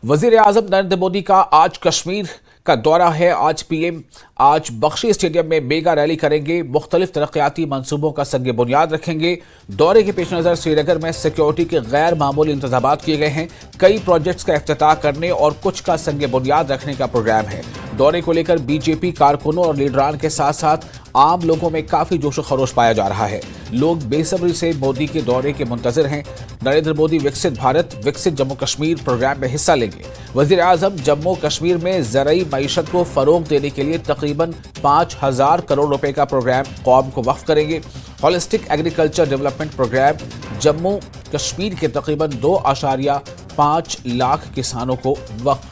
वजीर आजम नरेंद्र मोदी का आज कश्मीर का दौरा है। आज पीएम आज बख्शी स्टेडियम में मेगा रैली करेंगे, मुख्तलिफ तरक्याती मंसूबों का संग बुनियाद रखेंगे। दौरे के पेश नजर श्रीनगर में सिक्योरिटी के गैर मामूली इंतजाम किए गए हैं। कई प्रोजेक्ट्स का इफ्तिताह करने और कुछ का संग बुनियाद रखने का प्रोग्राम है। दौरे को लेकर बीजेपी कारकुनों और लीडरान के साथ साथ आम लोगों में काफी जोश खरोश पाया जा रहा है। लोग बेसब्री से मोदी के दौरे के मुंतजिर हैं। नरेंद्र मोदी विकसित भारत विकसित जम्मू कश्मीर प्रोग्राम में हिस्सा लेंगे। वजीर आजम जम्मू कश्मीर में ज़रई मईशत को फरोग देने के लिए तकरीबन 5,000 करोड़ रुपए का प्रोग्राम कौम को वक्फ करेंगे। Holistic agriculture development programme Jammu Kashmir के तकरीबन 2.5 लाख किसानों को वक्फ।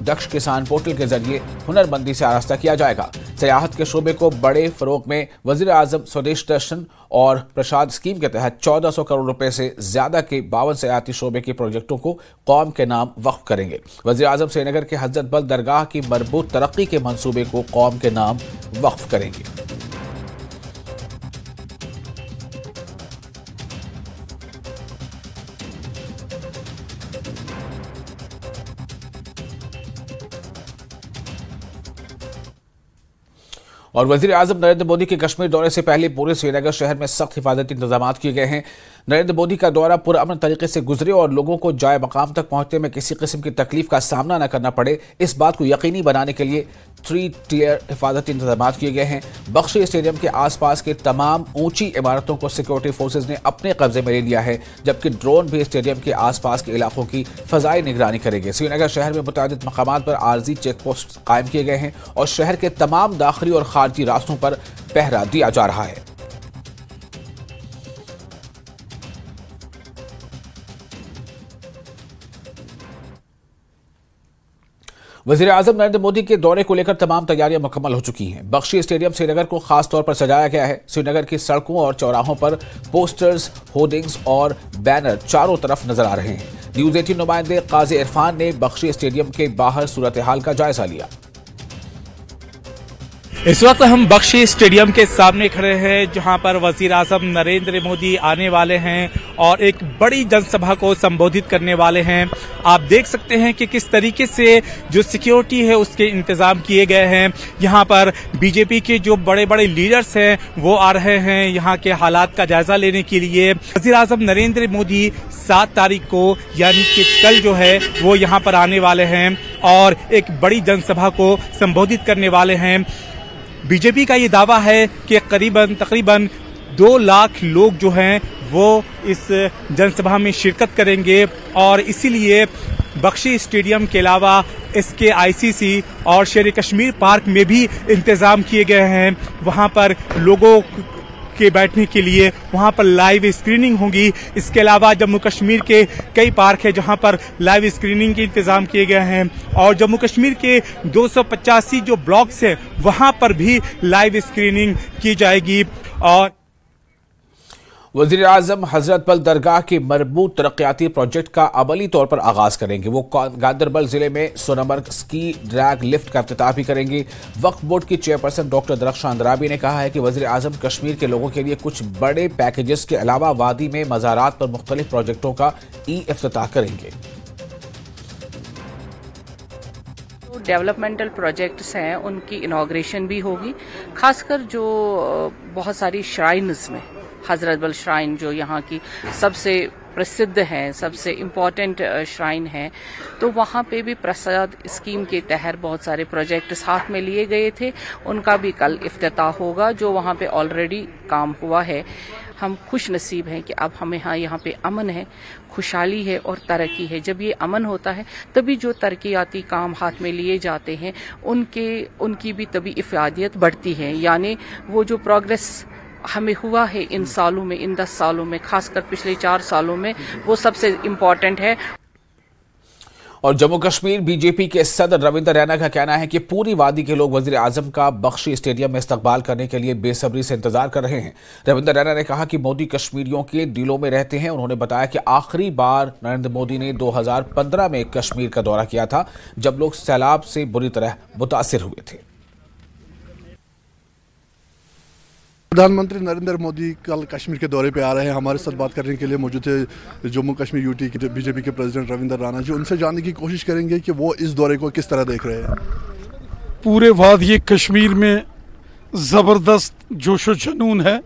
दक्ष किसान पोर्टल के जरिए हुनरमंदी से आरास्ता किया जाएगा। सयाहत के शोबे को बड़े फरोग में वजीर आजम स्वदेश दर्शन और प्रसाद स्कीम के तहत 1400 करोड़ रुपए से ज्यादा के 52 सयाहती शोबे के प्रोजेक्टों को कौम के नाम वक्फ करेंगे। वजीर आजम श्रीनगर के हजरत बल दरगाह की मरबूत तरक्की के मंसूबे को कौम के नाम वक्फ करेंगे। और वजीर आजम नरेंद्र मोदी के कश्मीर दौरे से पहले पूरे श्रीनगर शहर में सख्त हिफाजती इंतजाम किए गए हैं। नरेंद्र मोदी का दौरा पुरअमन तरीके से गुजरे और लोगों को जाए मकाम तक पहुंचने में किसी किस्म की तकलीफ का सामना न करना पड़े, इस बात को यकीनी बनाने के लिए 3 टियर हिफाजती इंतजाम किए गए हैं। बख्शी स्टेडियम के आसपास के तमाम ऊंची इमारतों को सिक्योरिटी फोर्सेज ने अपने कब्जे में ले लिया है, जबकि ड्रोन भी स्टेडियम के आसपास के इलाकों की फजाई निगरानी करेंगे। श्रीनगर शहर में मुतअद्दिद मकामात पर आर्जी चेक पोस्ट कायम किए गए हैं और शहर के तमाम दाखिली और खारजी रास्तों पर पहरा दिया जा रहा है। वजीर आजम नरेंद्र मोदी के दौरे को लेकर तमाम तैयारियां मुकम्मल हो चुकी हैं। बख्शी स्टेडियम श्रीनगर को खास तौर पर सजाया गया है। श्रीनगर की सड़कों और चौराहों पर पोस्टर्स, होर्डिंग्स और बैनर चारों तरफ नजर आ रहे हैं। न्यूज़ 18 नुमाइंदे काजी इरफान ने बख्शी स्टेडियम के बाहर सूरत हाल का जायजा लिया। इस वक्त हम बख्शी स्टेडियम के सामने खड़े हैं, जहां पर वजीर आजम नरेंद्र मोदी आने वाले हैं और एक बड़ी जनसभा को संबोधित करने वाले हैं। आप देख सकते हैं कि किस तरीके से जो सिक्योरिटी है उसके इंतजाम किए गए हैं। यहां पर बीजेपी के जो बड़े बड़े लीडर्स हैं वो आ रहे हैं यहां के हालात का जायजा लेने के लिए। वजीर आजम नरेंद्र मोदी 7 तारीख को यानी कि कल जो है वो यहां पर आने वाले हैं और एक बड़ी जनसभा को संबोधित करने वाले हैं। बीजेपी का ये दावा है कि तकरीबन 2 लाख लोग जो हैं वो इस जनसभा में शिरकत करेंगे और इसीलिए बख्शी स्टेडियम के अलावा इसके आईसीसी और शेर कश्मीर पार्क में भी इंतजाम किए गए हैं। वहां पर लोगों के बैठने के लिए वहां पर लाइव स्क्रीनिंग होगी। इसके अलावा जम्मू कश्मीर के कई पार्क है जहां पर लाइव स्क्रीनिंग के इंतजाम किए गए हैं और जम्मू कश्मीर के 285 जो ब्लॉक्स हैं वहां पर भी लाइव स्क्रीनिंग की जाएगी। और वजीर आजम हजरत बल दरगाह के मरबूत तरक्याती प्रोजेक्ट का अमली तौर पर आगाज करेंगे। वो गांदरबल जिले में सोनमर्ग स्की ड्रैग लिफ्ट का इफ्तिताह भी करेंगे। वक्फ बोर्ड की चेयरपर्सन डॉक्टर दरख्शान अंद्राबी ने कहा है कि वजीर आजम कश्मीर के लोगों के लिए कुछ बड़े पैकेजेस के अलावा वादी में मज़ारात पर मुख्तलिफ प्रोजेक्टों का इफ्तिताह करेंगे। डेवलपमेंटल प्रोजेक्ट्स हैं उनकी इनॉग्रेशन भी होगी, खासकर जो बहुत सारी श्राइन्स में हजरत बल श्राइन जो यहाँ की सबसे प्रसिद्ध है, सबसे इम्पोर्टेंट श्राइन है, तो वहाँ पे भी प्रसाद स्कीम के तहत बहुत सारे प्रोजेक्ट साथ में लिए गए थे, उनका भी कल इफ्तिताह होगा जो वहाँ पे ऑलरेडी काम हुआ है। हम खुश नसीब हैं कि अब हमें यहाँ पे अमन है, खुशहाली है और तरक्की है। जब ये अमन होता है तभी जो तरक्याती काम हाथ में लिए जाते हैं उनकी भी तभी इफादियत बढ़ती है। यानी वो जो प्रोग्रेस हमें हुआ है इन सालों में, इन 10 सालों में, खासकर पिछले 4 सालों में, वो सबसे इम्पोर्टेंट है। और जम्मू कश्मीर बीजेपी के सदर रविंदर रैना का कहना है कि पूरी वादी के लोग वजीर आजम का बख्शी स्टेडियम में इस्तकबाल करने के लिए बेसब्री से इंतजार कर रहे हैं। रविंदर रैना ने कहा कि मोदी कश्मीरियों के दिलों में रहते हैं। उन्होंने बताया कि आखिरी बार नरेंद्र मोदी ने 2015 में कश्मीर का दौरा किया था, जब लोग सैलाब से बुरी तरह मुतासिर हुए थे। प्रधानमंत्री नरेंद्र मोदी कल कश्मीर के दौरे पे आ रहे हैं। हमारे साथ बात करने के लिए मौजूद है जम्मू कश्मीर यूटी के बीजेपी के प्रेसिडेंट रविंद्र राणा जी। उनसे जानने की कोशिश करेंगे कि वो इस दौरे को किस तरह देख रहे हैं। पूरे वादिये कश्मीर में ज़बरदस्त जोशो जुनून है।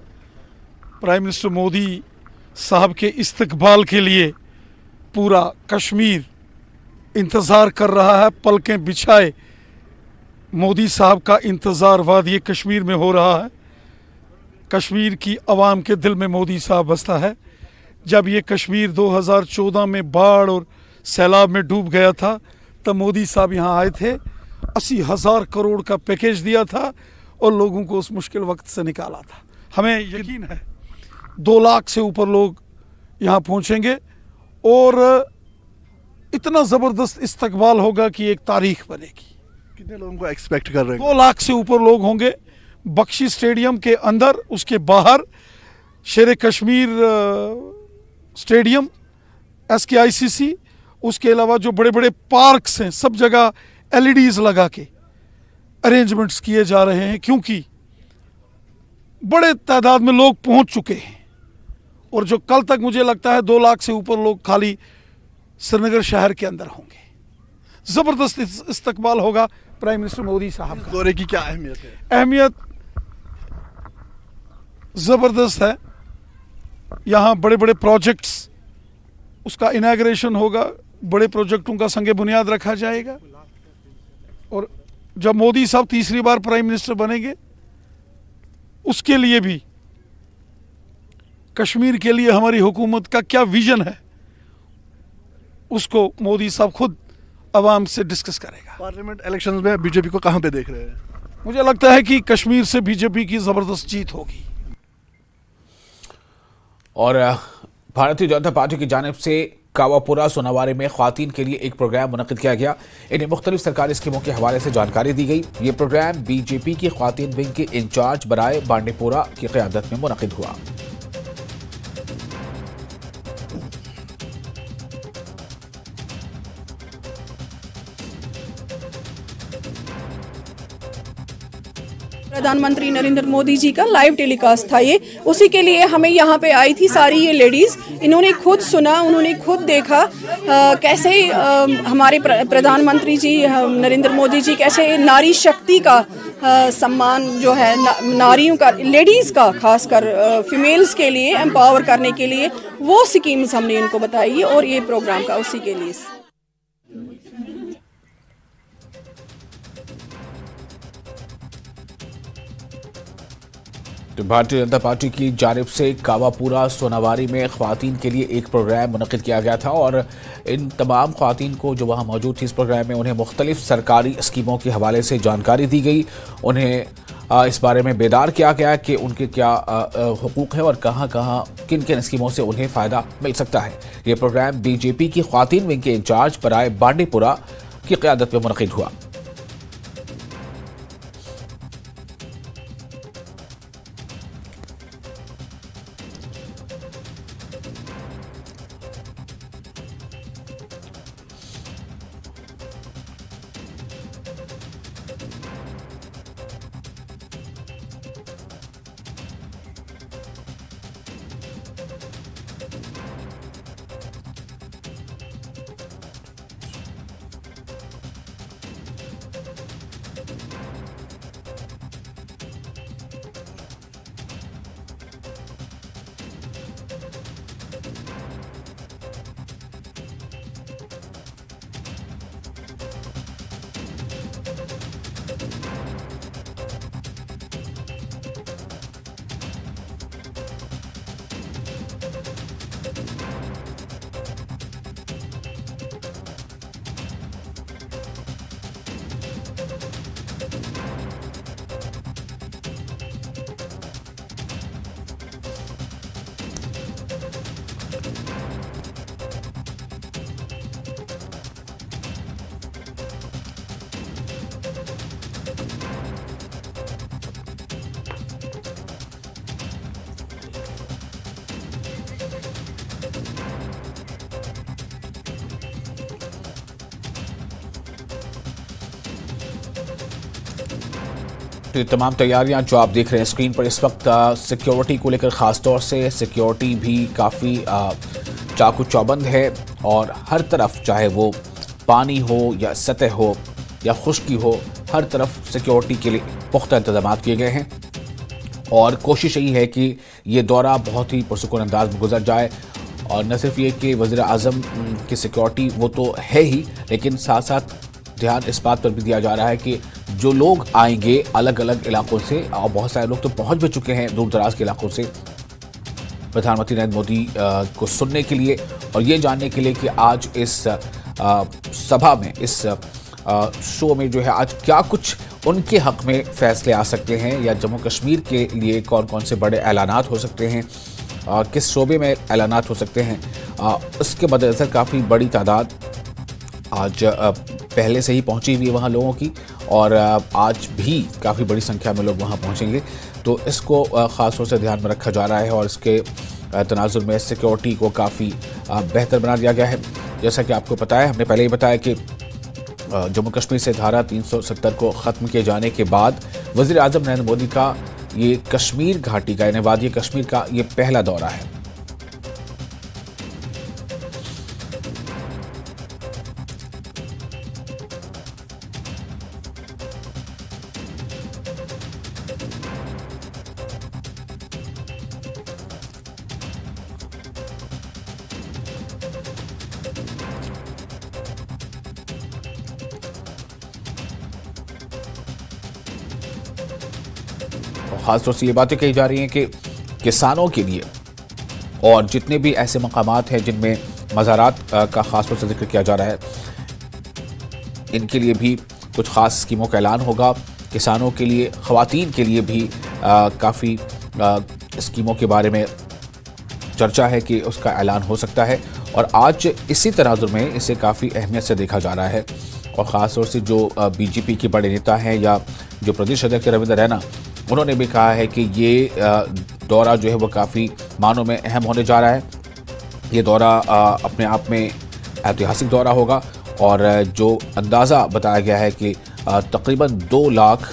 प्राइम मिनिस्टर मोदी साहब के इस्तकबाल के लिए पूरा कश्मीर इंतज़ार कर रहा है। पलकें बिछाए मोदी साहब का इंतज़ार वादिये कश्मीर में हो रहा है। कश्मीर की आवाम के दिल में मोदी साहब बसता है। जब ये कश्मीर 2014 में बाढ़ और सैलाब में डूब गया था तब मोदी साहब यहाँ आए थे, 80,000 करोड़ का पैकेज दिया था और लोगों को उस मुश्किल वक्त से निकाला था। हमें यकीन है 2 लाख से ऊपर लोग यहाँ पहुँचेंगे और इतना ज़बरदस्त इस्तकबाल होगा कि एक तारीख बनेगी। कितने लोगों को एक्सपेक्ट कर रहे हैं? 2 लाख से ऊपर लोग होंगे बख्शी स्टेडियम के अंदर, उसके बाहर शेर कश्मीर स्टेडियम, SKICC, उसके अलावा जो बड़े बड़े पार्क्स हैं सब जगह LEDs लगा के अरेंजमेंट्स किए जा रहे हैं, क्योंकि बड़े तादाद में लोग पहुंच चुके हैं। और जो कल तक मुझे लगता है 2 लाख से ऊपर लोग खाली श्रीनगर शहर के अंदर होंगे। ज़बरदस्त इस्तकबाल होगा प्राइम मिनिस्टर मोदी साहब का। दौरे की क्या अहमियत है? अहमियत ज़बरदस्त है। यहाँ बड़े बड़े प्रोजेक्ट्स, उसका इनॉग्रेशन होगा, बड़े प्रोजेक्टों का संगे बुनियाद रखा जाएगा। और जब मोदी साहब तीसरी बार प्राइम मिनिस्टर बनेंगे उसके लिए भी, कश्मीर के लिए हमारी हुकूमत का क्या विजन है उसको मोदी साहब खुद आवाम से डिस्कस करेगा। पार्लियामेंट इलेक्शंस में बीजेपी को कहां पे देख रहे हैं? मुझे लगता है कि कश्मीर से बीजेपी की ज़बरदस्त जीत होगी। और भारतीय जनता पार्टी की जानिब से कावापुरा सोनावारी में ख्वातीन के लिए एक प्रोग्राम मुनक्किद किया गया। इन्हें मुख्तलिफ सरकारी स्कीमों के हवाले से जानकारी दी गई। ये प्रोग्राम बीजेपी की ख्वातीन विंग के इंचार्ज बराए बांडीपुरा की क़यादत में मुनक्किद हुआ। प्रधानमंत्री नरेंद्र मोदी जी का लाइव टेलीकास्ट था ये, उसी के लिए हमें यहाँ पे आई थी सारी ये लेडीज़। इन्होंने खुद सुना, उन्होंने खुद देखा कैसे हमारे प्रधानमंत्री जी नरेंद्र मोदी जी कैसे नारी शक्ति का सम्मान जो है, नारियों का, लेडीज़ का, खासकर फीमेल्स के लिए एम्पावर करने के लिए वो स्कीम्स हमने इनको बताई और ये प्रोग्राम का उसी के लिए। तो भारतीय जनता पार्टी की जानिब से कावापुरा सोनावारी में ख्वातीन के लिए एक प्रोग्राम मुनक्किद किया गया था और इन तमाम ख्वातीन को जो वहाँ मौजूद थी इस प्रोग्राम में उन्हें मुख्तलिफ सरकारी स्कीमों के हवाले से जानकारी दी गई। उन्हें इस बारे में बेदार किया गया कि उनके क्या हुकूक है और कहाँ कहाँ किन किन स्कीमों से उन्हें फ़ायदा मिल सकता है। ये प्रोग्राम बीजेपी की ख्वातीन विंग के इंचार्ज बराए बांडीपुरा की क़यादत में मुनक्किद हुआ। तो ये तमाम तैयारियां जो आप देख रहे हैं स्क्रीन पर इस वक्त सिक्योरिटी को लेकर ख़ास तौर से सिक्योरिटी भी काफ़ी चाकू चौबंद है और हर तरफ चाहे वो पानी हो या सतह हो या खुश्की हो, हर तरफ सिक्योरिटी के लिए पुख्ता इंतजाम किए गए हैं और कोशिश यही है कि ये दौरा बहुत ही पुरसुकून अंदाज में गुजर जाए। और न सिर्फ ये कि वज़ीर आज़म की सिक्योरिटी वो तो है ही, लेकिन साथ साथ ध्यान इस बात पर भी दिया जा रहा है कि जो लोग आएंगे अलग अलग इलाकों से, और बहुत सारे लोग तो पहुंच भी चुके हैं दूर दराज के इलाकों से, प्रधानमंत्री नरेंद्र मोदी को सुनने के लिए और ये जानने के लिए कि आज इस सभा में, इस शो में जो है आज क्या कुछ उनके हक में फैसले आ सकते हैं या जम्मू कश्मीर के लिए कौन कौन से बड़े ऐलानात हो सकते हैं, किस शोबे में ऐलानात हो सकते हैं। उसके मद्देनज़र काफ़ी बड़ी तादाद आज पहले से ही पहुंची हुई है वहाँ लोगों की और आज भी काफ़ी बड़ी संख्या में लोग वहाँ पहुँचेंगे। तो इसको ख़ास तौर से ध्यान में रखा जा रहा है और इसके तनाजुर में सिक्योरिटी को काफ़ी बेहतर बना दिया गया है। जैसा कि आपको पता है, हमने पहले ही बताया कि जम्मू कश्मीर से धारा 370 को ख़त्म किए जाने के बाद वज़ीर आज़म नरेंद्र मोदी का ये कश्मीर घाटी का यानी वादी कश्मीर का ये पहला दौरा है। ख़ासतौर से ये बातें कही जा रही हैं कि किसानों के लिए और जितने भी ऐसे मकामात हैं जिनमें मज़ारात का ख़ास तौर से जिक्र किया जा रहा है, इनके लिए भी कुछ ख़ास स्कीमों का ऐलान होगा। किसानों के लिए, ख़वातीन के लिए भी काफ़ी स्कीमों के बारे में चर्चा है कि उसका ऐलान हो सकता है और आज इसी तनाजुर में इसे काफ़ी अहमियत से देखा जा रहा है। और ख़ास तौर से जो बीजेपी के बड़े नेता हैं या जो प्रदेश अध्यक्ष रविंदर रैना, उन्होंने भी कहा है कि ये दौरा जो है वो काफ़ी मानों में अहम होने जा रहा है। ये दौरा अपने आप में ऐतिहासिक दौरा होगा और जो अंदाज़ा बताया गया है कि तकरीबन 2 लाख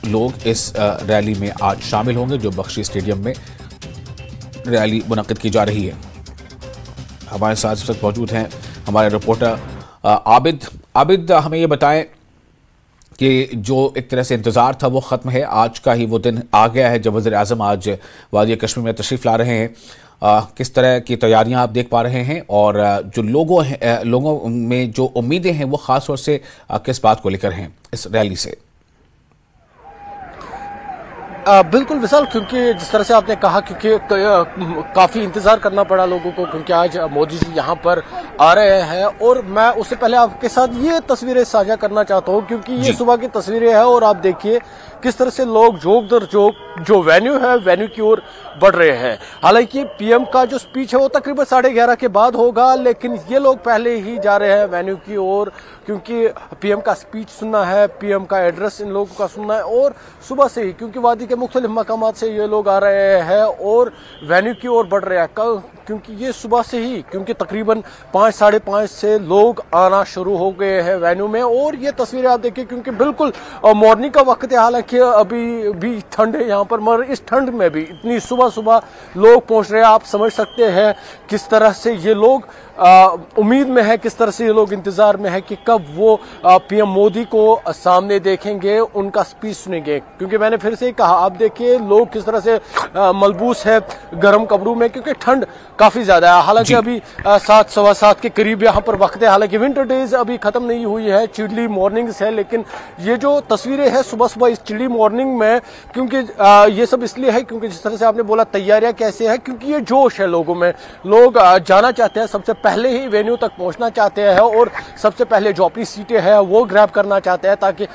लोग इस रैली में आज शामिल होंगे जो बख्शी स्टेडियम में रैली मुनक्किद की जा रही है। हमारे साथ इस वक्त मौजूद हैं हमारे रिपोर्टर आबिद, हमें ये बताएं कि जो एक तरह से इंतज़ार था वो ख़त्म है, आज का ही वो दिन आ गया है जब वज़ीर आज़म आज वादी कश्मीर में तशरीफ़ ला रहे हैं। किस तरह की तैयारियां आप देख पा रहे हैं और जो लोगों में जो उम्मीदें हैं वो ख़ास तौर से किस बात को लेकर हैं इस रैली से? बिल्कुल विशाल, क्योंकि जिस तरह से आपने कहा क्योंकि काफ़ी इंतज़ार करना पड़ा लोगों को, क्योंकि आज मोदी जी यहाँ पर आ रहे हैं। और मैं उससे पहले आपके साथ ये तस्वीरें साझा करना चाहता हूँ क्योंकि ये सुबह की तस्वीरें हैं और आप देखिए किस तरह से लोग जोक दर जोक जो वेन्यू है वेन्यू की ओर बढ़ रहे हैं। हालांकि पीएम का जो स्पीच है वो तकरीबन 11:30 के बाद होगा, लेकिन ये लोग पहले ही जा रहे हैं वेन्यू की ओर क्योंकि पीएम का स्पीच सुनना है, पीएम का एड्रेस इन लोगों का सुनना है। और सुबह से ही क्योंकि वादी के मुख्तलिफ मकामात से ये लोग आ रहे हैं और वेन्यू की ओर बढ़ रहे हैं क्योंकि ये सुबह से ही क्योंकि तकरीबन 5 साढ़े 5 से लोग आना शुरू हो गए हैं वेन्यू में। और ये तस्वीरें आप देखिए क्योंकि बिल्कुल मॉर्निंग का वक्त है, हालांकि अभी भी ठंड है यहाँ पर, मगर इस ठंड में भी इतनी सुबह सुबह लोग पहुंच रहे हैं। आप समझ सकते हैं किस तरह से ये लोग उम्मीद में है, किस तरह से ये लोग इंतजार में है कि कब वो पीएम मोदी को सामने देखेंगे, उनका स्पीच सुनेंगे। क्योंकि मैंने फिर से कहा, आप देखिए लोग किस तरह से मलबूस है गर्म कपड़ों में क्योंकि ठंड काफी ज्यादा है। हालांकि अभी 7 सवा 7 के करीब यहाँ पर वक्त है, हालांकि विंटर डेज अभी खत्म नहीं हुई है, चिल्ली मॉर्निंग्स है। लेकिन ये जो तस्वीरें हैं सुबह सुबह इस चिल्ली मॉर्निंग में, क्योंकि ये सब इसलिए है क्योंकि जिस तरह से आपने बोला तैयारियां कैसे है, क्योंकि ये जोश है लोगों में, लोग जाना चाहते हैं, सबसे पहले ही वेन्यू तक पहुंचना चाहते हैं और सबसे पहले जो अपनी सीटें हैं वो ग्रैब करना चाहते हैं ताकि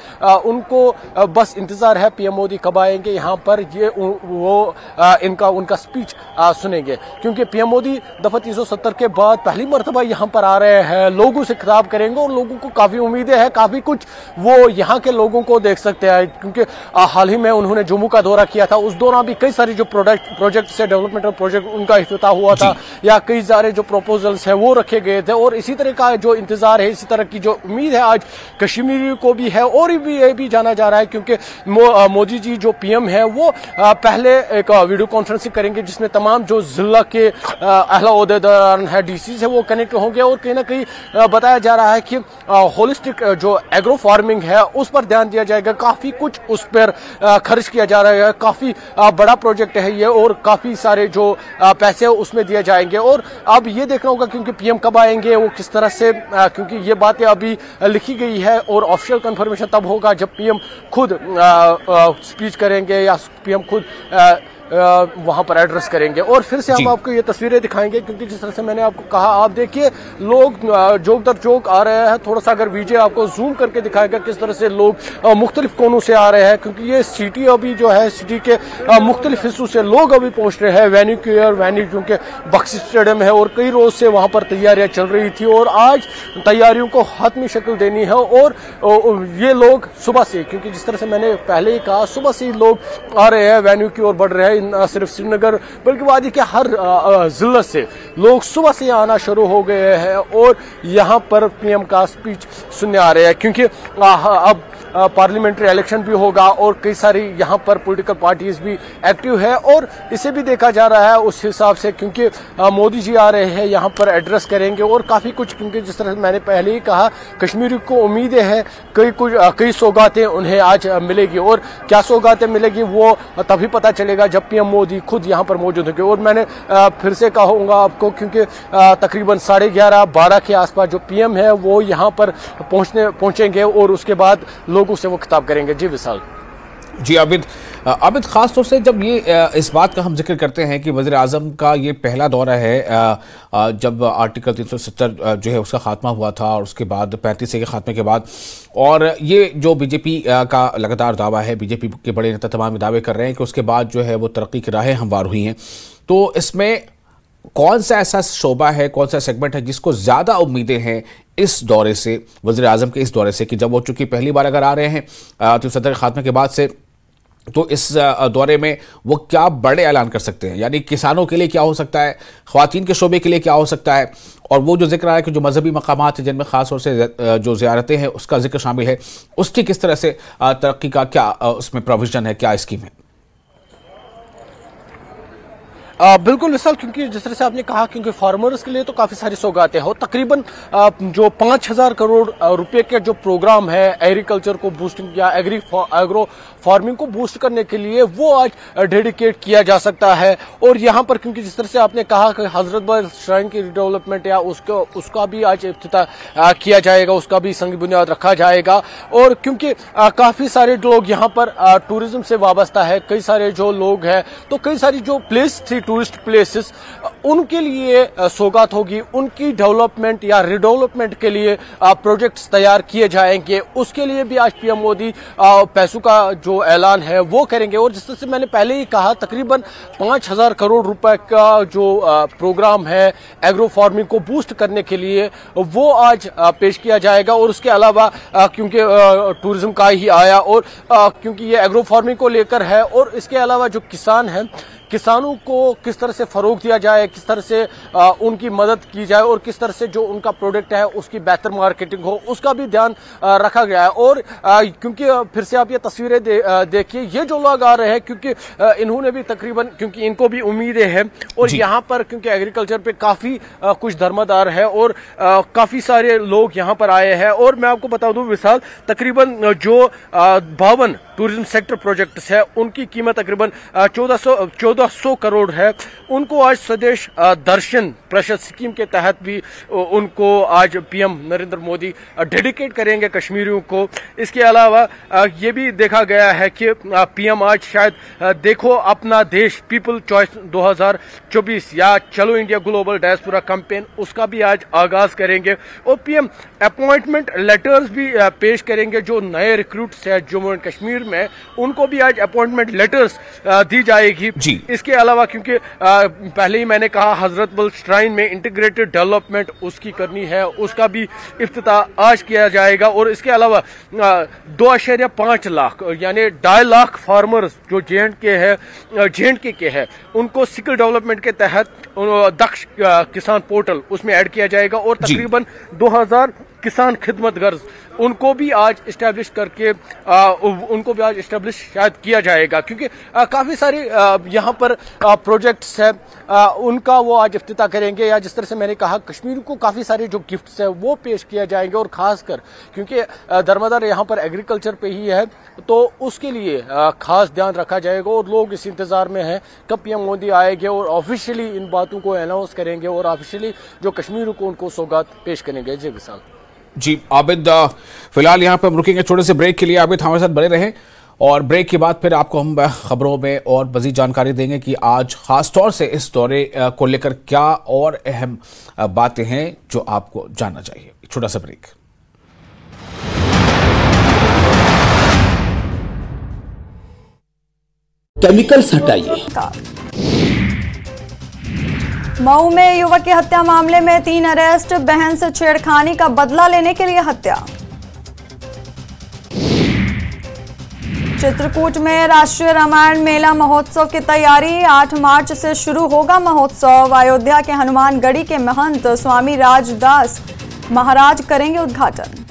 उनको बस इंतजार है पीएम मोदी कब आएंगे यहाँ पर, ये वो उनका स्पीच सुनेंगे। क्योंकि पीएम मोदी दफा 370 के बाद पहली मरतबा यहाँ पर आ रहे हैं, लोगों से खिताब करेंगे और लोगों को काफी उम्मीदें हैं, काफी कुछ वो यहाँ के लोगों को देख सकते हैं, क्योंकि हाल ही में उन्होंने जम्मू का दौरा किया था। उस दौरान भी कई सारे जो प्रोजेक्ट से डेवलपमेंटल प्रोजेक्ट उनका इफ्तिताह हुआ था, या कई सारे जो प्रपोजल्स है वो रखे गए थे, और इसी तरह का जो इंतजार है, इसी तरह की जो उम्मीद है आज कश्मीरी को भी है। और भी ये भी जाना जा रहा है क्योंकि मोदी जी जो पीएम है वो पहले एक वीडियो कॉन्फ्रेंसिंग करेंगे जिसमें तमाम जो जिला के अहला ओहदेदार है, डीसी से वो कनेक्ट होंगे, और कहीं ना कहीं बताया जा रहा है कि होलिस्टिक जो एग्रो फार्मिंग है उस पर ध्यान दिया जाएगा। काफी कुछ उस पर खर्च किया जा रहा है, काफी बड़ा प्रोजेक्ट है ये, और काफी सारे जो पैसे उसमें दिए जाएंगे। और अब ये देखना होगा क्योंकि पीएम कब आएंगे, वो किस तरह से, क्योंकि ये बातें अभी लिखी गई है और ऑफिशियल कंफर्मेशन तब होगा जब पीएम खुद स्पीच करेंगे या पीएम खुद वहां पर एड्रेस करेंगे। और फिर से हम आपको ये तस्वीरें दिखाएंगे क्योंकि जिस तरह से मैंने आपको कहा, आप देखिए लोग चौक दर चौक आ रहे हैं। थोड़ा सा अगर वीडियो आपको जूम करके दिखाएगा किस तरह से लोग मुख्तलिफ कोनों से आ रहे हैं, क्योंकि ये सिटी अभी जो है, सिटी के मुख्तलिफ हिस्सों से लोग अभी पहुंच रहे हैं। वेन्यू क्योंकि बख्शी स्टेडियम है और कई रोज से वहां पर तैयारियां चल रही थी और आज तैयारियों को हतमी शक्ल देनी है। और ये लोग सुबह से, क्योंकि जिस तरह से मैंने पहले ही कहा, सुबह से ही लोग आ रहे हैं, वेन्यू की ओर बढ़ रहे हैं। न सिर्फ श्रीनगर बल्कि वादी के हर जिले से लोग सुबह से आना शुरू हो गए हैं और यहाँ पर पीएम का स्पीच सुनने आ रहे हैं, क्योंकि अब पार्लियामेंट्री इलेक्शन भी होगा और कई सारी यहाँ पर पॉलिटिकल पार्टीज भी एक्टिव है। और इसे भी देखा जा रहा है उस हिसाब से, क्योंकि मोदी जी आ रहे हैं, यहाँ पर एड्रेस करेंगे और काफी कुछ, क्योंकि जिस तरह मैंने पहले ही कहा, कश्मीरी को उम्मीदें हैं, कई सौगातें उन्हें आज मिलेगी। और क्या सौगातें मिलेगी वो तभी पता चलेगा जब पीएम मोदी खुद यहाँ पर मौजूद होंगे। और मैंने फिर से कहूंगा आपको, क्योंकि तकरीबन 11:30-12 के आसपास जो पीएम है वो यहाँ पर पहुंचेंगे और उसके बाद लोगों से वो खिताब करेंगे। जी विशाल। जी आबिद, खास तौर से जब ये इस बात का हम जिक्र करते हैं कि वज़ीर आज़म का ये पहला दौरा है जब आर्टिकल 370 जो है उसका खात्मा हुआ था और उसके बाद 35 के खात्मे के बाद, और ये जो बीजेपी का लगातार दावा है, बीजेपी के बड़े नेता तमाम दावे कर रहे हैं कि उसके बाद जो है वो तरक्की की राहें हमवार हुई हैं, तो इसमें कौन सा ऐसा शोबा है, कौन सा सेगमेंट है जिसको ज़्यादा उम्मीदें हैं इस दौरे से, वज़ीर आज़म के इस दौरे से, कि जब वो चूंकि पहली बार अगर आ रहे हैं 370 के खात्मे के बाद से, तो इस दौरे में वो क्या बड़े ऐलान कर सकते हैं? यानी किसानों के लिए क्या हो सकता है, ख्वातीन के शोबे के लिए क्या हो सकता है, और वो जो जिक्र आ रहा है कि जो मजहबी मकामात हैं जिनमें खास तौर से जो ज़ियारतें हैं उसका जिक्र शामिल है, उसकी किस तरह से तरक्की का क्या उसमें प्रोविजन है, क्या स्कीम है? बिल्कुल विशाल, क्योंकि जिस तरह से आपने कहा, क्योंकि फार्मर्स के लिए तो काफी सारी सौगातें हो, तकरीबन जो 5,000 करोड़ रुपए के जो प्रोग्राम है एग्रीकल्चर को बूस्टिंग या एग्रो फार्मिंग को बूस्ट करने के लिए, वो आज डेडिकेट किया जा सकता है। और यहाँ पर क्योंकि जिस तरह से आपने कहा कि हजरत बल श्राइन की रिडेवलपमेंट या उसका भी आज इफ्तिताह किया जाएगा, उसका भी संग बुनियाद रखा जाएगा। और क्योंकि काफी सारे लोग यहाँ पर टूरिज्म से वाबस्ता है, कई सारे जो लोग हैं, तो कई सारी जो प्लेस थी टूरिस्ट प्लेसेस, उनके लिए सौगात होगी, उनकी डेवलपमेंट या रिडेवलपमेंट के लिए प्रोजेक्ट्स तैयार किए जाएंगे। उसके लिए भी आज पीएम मोदी पैसों का जो ऐलान है वो करेंगे। और जिस तरह से मैंने पहले ही कहा, तकरीबन 5,000 करोड़ रुपए का जो प्रोग्राम है एग्रो फार्मिंग को बूस्ट करने के लिए, वो आज पेश किया जाएगा। और उसके अलावा क्योंकि टूरिज्म का ही आया और क्योंकि ये एग्रो फार्मिंग को लेकर है, और इसके अलावा जो किसान हैं, किसानों को किस तरह से फरोग दिया जाए, किस तरह से उनकी मदद की जाए और किस तरह से जो उनका प्रोडक्ट है उसकी बेहतर मार्केटिंग हो, उसका भी ध्यान रखा गया है। और क्योंकि फिर से आप ये तस्वीरें देखिए, ये जो लोग आ रहे हैं, क्योंकि इन्होंने भी तकरीबन, क्योंकि इनको भी उम्मीदें हैं, और यहाँ पर क्योंकि एग्रीकल्चर पे काफी कुछ धर्मदार है और काफी सारे लोग यहाँ पर आए हैं। और मैं आपको बता दूं विशाल, तकरीबन जो 52 टूरिज्म सेक्टर प्रोजेक्ट्स है, उनकी कीमत तकरीबन 1400 करोड़ है। उनको आज स्वदेश दर्शन प्रशस्त स्कीम के तहत भी उनको आज पीएम नरेंद्र मोदी डेडिकेट करेंगे कश्मीरियों को। इसके अलावा ये भी देखा गया है कि पीएम आज शायद देखो अपना देश पीपल चॉइस 2024 या चलो इंडिया ग्लोबल डायस्पोरा कैंपेन, उसका भी आज आगाज करेंगे। और पीएम अपॉइंटमेंट लेटर्स भी पेश करेंगे। जो नए रिक्रूट्स है जम्मू एंड कश्मीर में, उनको भी आज अपॉइंटमेंट लेटर्स दी जाएगी। इसके अलावा क्योंकि पहले ही मैंने कहा हजरत बल श्राइन में इंटीग्रेटेड डेवलपमेंट उसकी करनी है, उसका भी इफ्तिताह आज किया जाएगा। और इसके अलावा 2.5 लाख यानी 2.5 लाख फार्मर्स जो जे.एंड.के के है उनको स्किल डेवलपमेंट के तहत दक्ष किसान पोर्टल उसमें ऐड किया जाएगा। और तकरीबन 2000 किसान खिदमत गर्ज उनको भी आज इस्टेब्लिश करके उनको भी आज इस्टेब्लिश शायद किया जाएगा, क्योंकि काफ़ी सारे यहाँ पर प्रोजेक्ट्स हैं उनका वो आज इफ्तिताह करेंगे। या जिस तरह से मैंने कहा कश्मीर को काफ़ी सारे जो गिफ्ट्स हैं वो पेश किया जाएंगे। और ख़ासकर क्योंकि दरमदार यहाँ पर एग्रीकल्चर पे ही है तो उसके लिए खास ध्यान रखा जाएगा। और लोग इस इंतज़ार में हैं कब पीएम मोदी आएंगे और ऑफिशियली इन बातों को अनाउंस करेंगे और ऑफिशियली जो कश्मीर को उनको सौगात पेश करेंगे। जी विशाल। जी आबिद, फिलहाल यहाँ पर हम रुकेंगे छोटे से ब्रेक के लिए। आबिद हमारे साथ बने रहें और ब्रेक के बाद फिर आपको हम खबरों में और मजीद जानकारी देंगे कि आज खास तौर से इस दौरे को लेकर क्या और अहम बातें हैं जो आपको जानना चाहिए। छोटा सा ब्रेक। केमिकल्स हटाइए। मऊ में युवक की हत्या मामले में 3 अरेस्ट, बहन से छेड़खानी का बदला लेने के लिए हत्या। चित्रकूट में राष्ट्रीय रामायण मेला महोत्सव की तैयारी, 8 मार्च से शुरू होगा महोत्सव। अयोध्या के हनुमानगढ़ी के महंत स्वामी राजदास महाराज करेंगे उद्घाटन।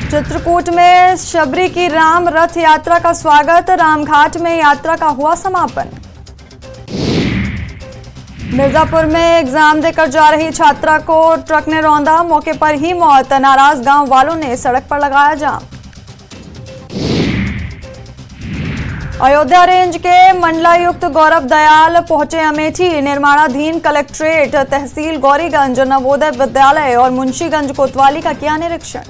चित्रकूट में शबरी की राम रथ यात्रा का स्वागत, रामघाट में यात्रा का हुआ समापन। मिर्जापुर में एग्जाम देकर जा रही छात्रा को ट्रक ने रौंदा, मौके पर ही मौत, नाराज गांव वालों ने सड़क पर लगाया जाम। अयोध्या रेंज के मंडलायुक्त गौरव दयाल पहुंचे अमेठी, निर्माणाधीन कलेक्ट्रेट, तहसील गौरीगंज, नवोदय विद्यालय और मुंशीगंज कोतवाली का किया निरीक्षण।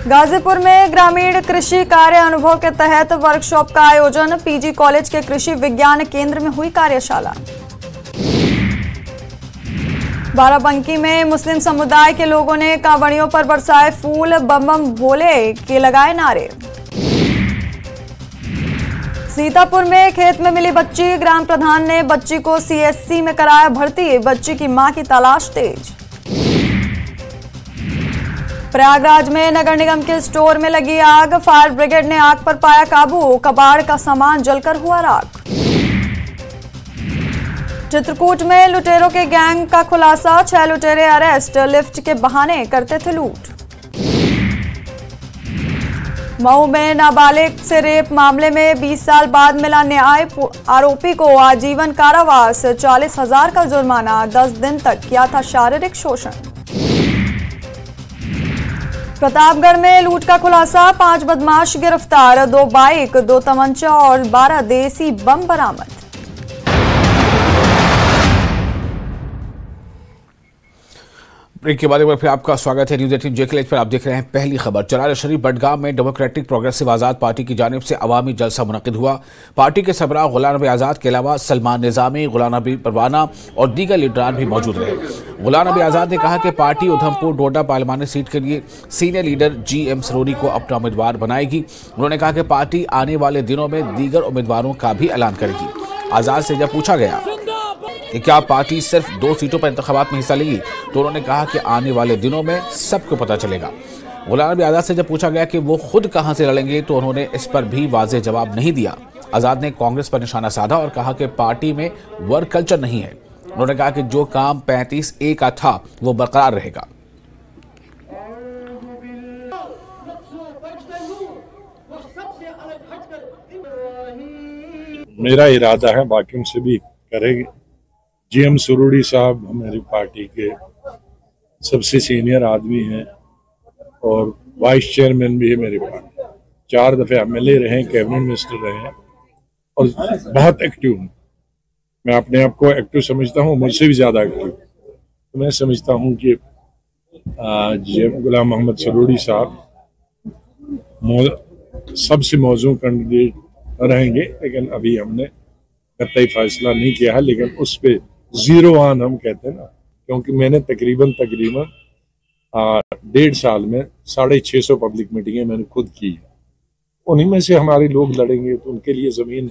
गाजीपुर में ग्रामीण कृषि कार्य अनुभव के तहत वर्कशॉप का आयोजन, पीजी कॉलेज के कृषि विज्ञान केंद्र में हुई कार्यशाला। बाराबंकी में मुस्लिम समुदाय के लोगों ने कांवड़ियों पर बरसाए फूल, बम बम भोले के लगाए नारे। सीतापुर में खेत में मिली बच्ची, ग्राम प्रधान ने बच्ची को सीएससी में कराया भर्ती, बच्ची की मां की तलाश तेज। प्रयागराज में नगर निगम के स्टोर में लगी आग, फायर ब्रिगेड ने आग पर पाया काबू, कबाड़ का सामान जलकर हुआ राख। चित्रकूट में लुटेरों के गैंग का खुलासा, 6 लुटेरे अरेस्ट, लिफ्ट के बहाने करते थे लूट। मऊ में नाबालिग से रेप मामले में 20 साल बाद मिला न्याय, आरोपी को आजीवन कारावास, 40,000 का जुर्माना, 10 दिन तक किया था शारीरिक शोषण। प्रतापगढ़ में लूट का खुलासा, 5 बदमाश गिरफ्तार, 2 बाइक, 2 तमंचा और 12 देसी बम बरामद। ब्रेक के बाद एक बार फिर आपका स्वागत है न्यूज 18 जेके पर। आप देख रहे हैं पहली खबर। चरार शरीफ बडगाम में डेमोक्रेटिक प्रोग्रेसिव आजाद पार्टी की जानिब से अवामी जलसा मुनक्किद हुआ। पार्टी के सरबराह गुलाम नबी आजाद के अलावा सलमान निजामी, गुलाम नबी परवाना और दीगर लीडरान भी मौजूद रहे। गुलाम नबी आजाद ने कहा कि पार्टी उधमपुर डोडा पार्लिमानी सीट के लिए सीनियर लीडर GM सरोनी को अपना उम्मीदवार बनाएगी। उन्होंने कहा कि पार्टी आने वाले दिनों में दीगर उम्मीदवारों का भी ऐलान करेगी। आजाद से जब पूछा गया कि क्या पार्टी सिर्फ 2 सीटों पर इंतखाबात में हिस्सा लेगी तो उन्होंने कहा कि आने वाले दिनों में सबको पता चलेगा। गुलाम नबी आजाद से जब पूछा गया कि वो खुद कहां से लड़ेंगे तो उन्होंने इस पर भी वाज़ेह जवाब नहीं दिया। आजाद ने कांग्रेस पर निशाना साधा और कहा कि पार्टी में वर्क कल्चर नहीं है। उन्होंने कहा कि जो काम 35A का था वो बरकरार रहेगा। मेरा इरादा है बाकियों से भी करेंगे। GM सरोनी साहब हमारी पार्टी के सबसे सीनियर आदमी हैं और वाइस चेयरमैन भी है मेरी पार्टी। 4 दफे MLA रहे, कैबिनेट मिनिस्टर रहे हैं और बहुत एक्टिव हूँ। मैं अपने आप को एक्टिव समझता हूँ, मुझसे भी ज़्यादा एक्टिव। तो मैं समझता हूँ कि गुलाम मोहम्मद सरोनी साहब सबसे मौजूद कैंडिडेट रहेंगे, लेकिन अभी हमने कतई फैसला नहीं किया है। लेकिन उस पे 0 ऑन हम कहते हैं ना, क्योंकि मैंने तकरीबन 1.5 साल में 650 पब्लिक मीटिंगें मैंने खुद की उन्हीं में से हमारे लोग लड़ेंगे तो उनके लिए ज़मीन